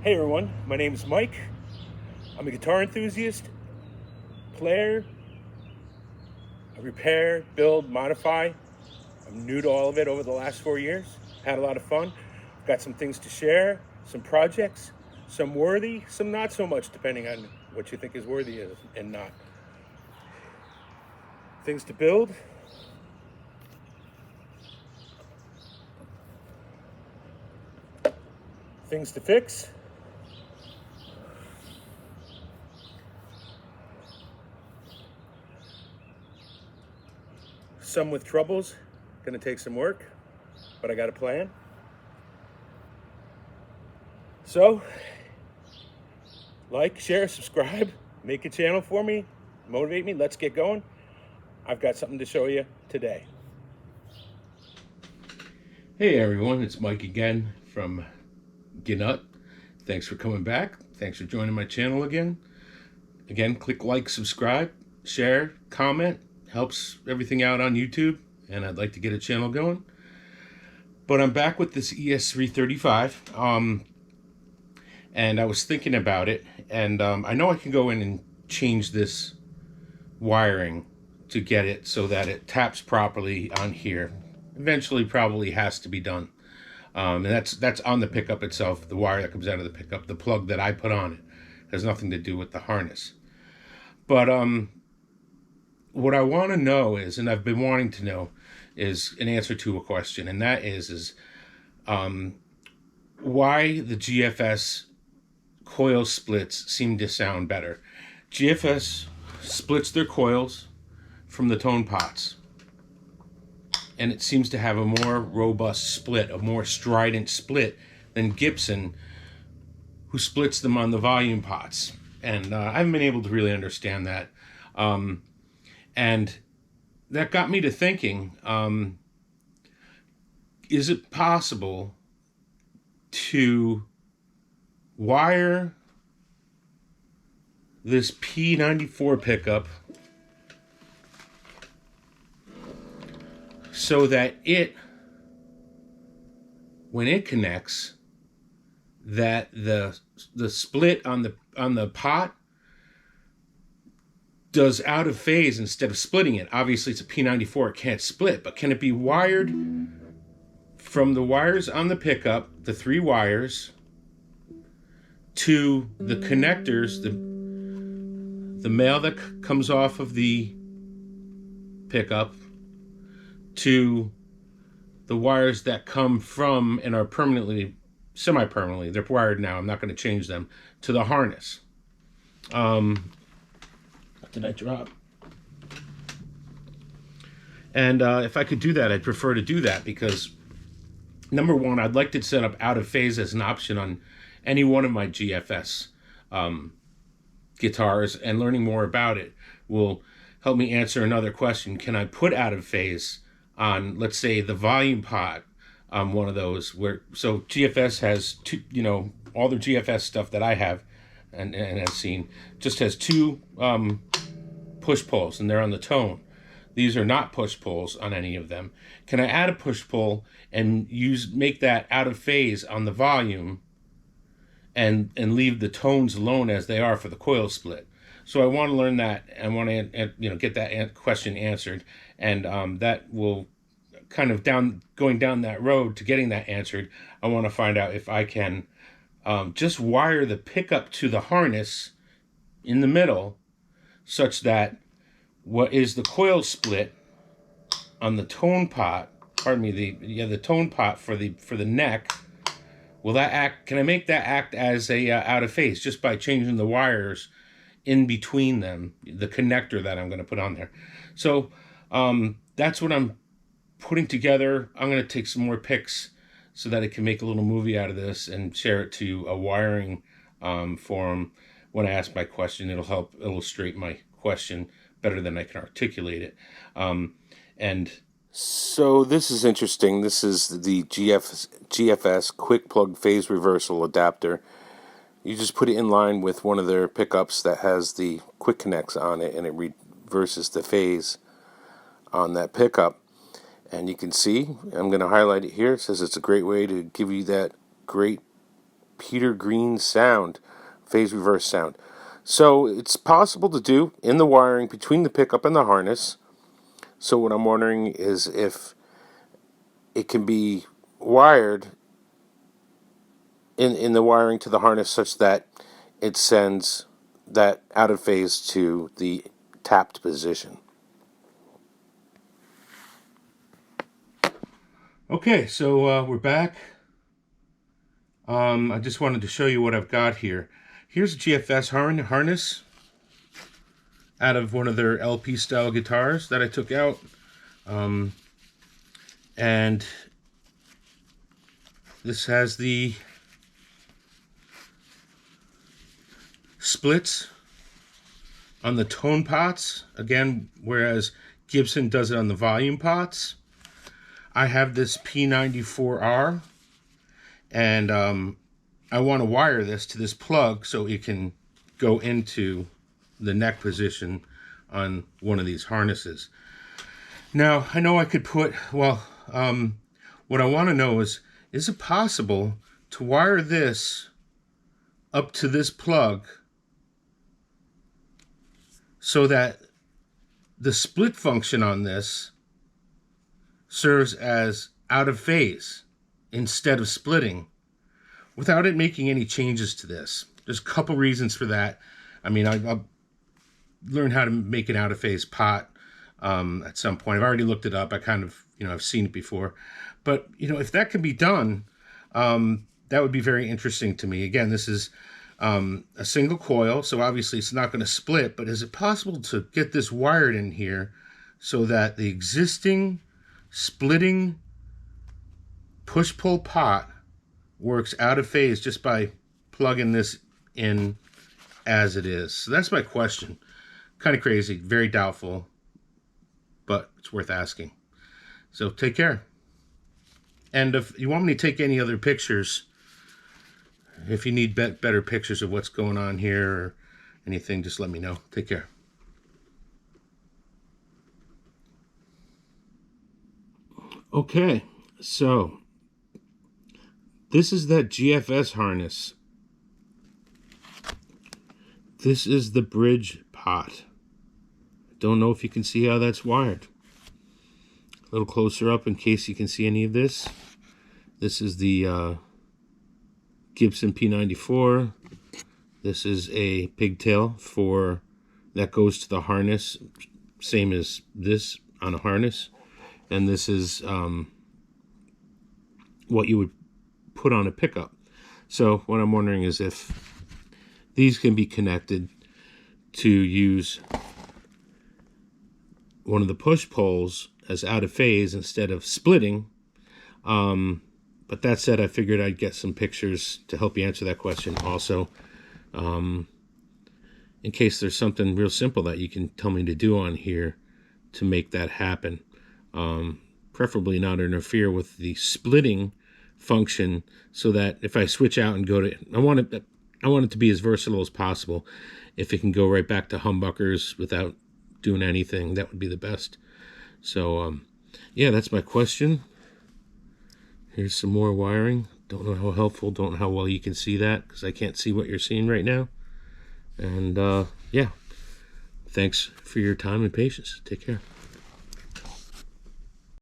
Hey everyone, my name is Mike. I'm a guitar enthusiast, player. I repair, build, modify. I'm new to all of it over the last 4 years. Had a lot of fun. Got some things to share, some projects, some worthy, some not so much, depending on what you think is worthy and not. Things to build, things to fix, some with troubles. Gonna take some work, but I got a plan. So, like, share, subscribe, make a channel for me, motivate me. Let's get going. I've got something to show you today. Hey everyone, it's Mike again from Ginut. Thanks for coming back. Thanks for joining my channel again. Again, click like, subscribe, share, comment. Helps everything out on YouTube, and I'd like to get a channel going. But I'm back with this ES-339, and I was thinking about it, and I know I can go in and change this wiring to get it so that it taps properly on here. Eventually probably has to be done. And that's on the pickup itself, the wire that comes out of the pickup, the plug that I put on it. Has nothing to do with the harness. But what I want to know is, and I've been wanting to know, is an answer to a question, and that is why the GFS coil splits seem to sound better. GFS splits their coils from the tone pots, and it seems to have a more robust split, a more strident split than Gibson, who splits them on the volume pots. And I haven't been able to really understand that. And that got me to thinking, is it possible to wire this P94 pickup so that when it connects, that the split on the pot does out of phase instead of splitting it? Obviously it's a P94, it can't split, but can it be wired from the wires on the pickup, the 3 wires, to the connectors, the male that comes off of the pickup, to the wires that come from and are permanently, semi-permanently, they're wired now, I'm not going to change them, to the harness. What did I drop? And if I could do that, I'd prefer to do that, because number one, I'd like to set up out of phase as an option on any one of my GFS guitars, and learning more about it will help me answer another question. Can I put out of phase on, let's say, the volume pot on one of those? So GFS has two, all the GFS stuff that I have and have seen just has 2 push pulls, and they're on the tone. These are not push pulls on any of them. Can I add a push pull and make that out of phase on the volume, and leave the tones alone as they are for the coil split? So I want to learn that. I want to get that question answered, and that will kind of going down that road to getting that answered. I want to find out if I can just wire the pickup to the harness in the middle, such that what is the coil split on the tone pot, the tone pot for the neck, will that act? Can I make that act as a out of phase just by changing the wires in between them, the connector that I'm going to put on there? So that's what I'm putting together. I'm going to take some more pics so that I can make a little movie out of this and share it to a wiring forum. When I ask my question, it'll help illustrate my question better than I can articulate it. And so this is interesting. This is the GFS quick plug phase reversal adapter. You just put it in line with one of their pickups that has the quick connects on it, and it reverses the phase on that pickup. And you can see, I'm going to highlight it here. It says it's a great way to give you that great Peter Green sound, phase reverse sound. So it's possible to do in the wiring between the pickup and the harness. So what I'm wondering is if it can be wired in the wiring to the harness such that it sends that out of phase to the tapped position. Okay, so we're back. I just wanted to show you what I've got here. Here's a GFS harness out of one of their LP style guitars that I took out. And this has the splits on the tone pots, again, whereas Gibson does it on the volume pots. I have this P94R, and I want to wire this to this plug so it can go into the neck position on one of these harnesses. Now, I know I could put, well, what I want to know is it possible to wire this up to this plug so that the split function on this serves as out of phase instead of splitting without it making any changes to this? There's a couple reasons for that. I mean, I'll learn how to make an out of phase pot at some point. I've already looked it up. I kind of, I've seen it before. But, if that can be done, that would be very interesting to me. Again, this is a single coil, so obviously it's not going to split, but is it possible to get this wired in here so that the existing splitting push-pull pot works out of phase just by plugging this in as it is? So that's my question. Kind of crazy, very doubtful, but it's worth asking. So take care. And if you want me to take any other pictures, if you need better pictures of what's going on here or anything, just let me know. Take care. Okay, so this is that GFS harness. This is the bridge pot. Don't know if you can see how that's wired. A little closer up in case you can see any of this. This is the Gibson P94. This is a pigtail that goes to the harness, same as this on a harness. And this is what you would put on a pickup. So what I'm wondering is if these can be connected to use one of the push poles as out of phase instead of splitting. But that said, I figured I'd get some pictures to help you answer that question also. In case there's something real simple that you can tell me to do on here to make that happen. Preferably not interfere with the splitting function, so that if I switch out and go to, I want it to be as versatile as possible. If it can go right back to humbuckers without doing anything, that would be the best. So yeah, that's my question. Here's some more wiring. Don't know how helpful, don't know how well you can see that, because I can't see what you're seeing right now. And yeah, thanks for your time and patience. Take care.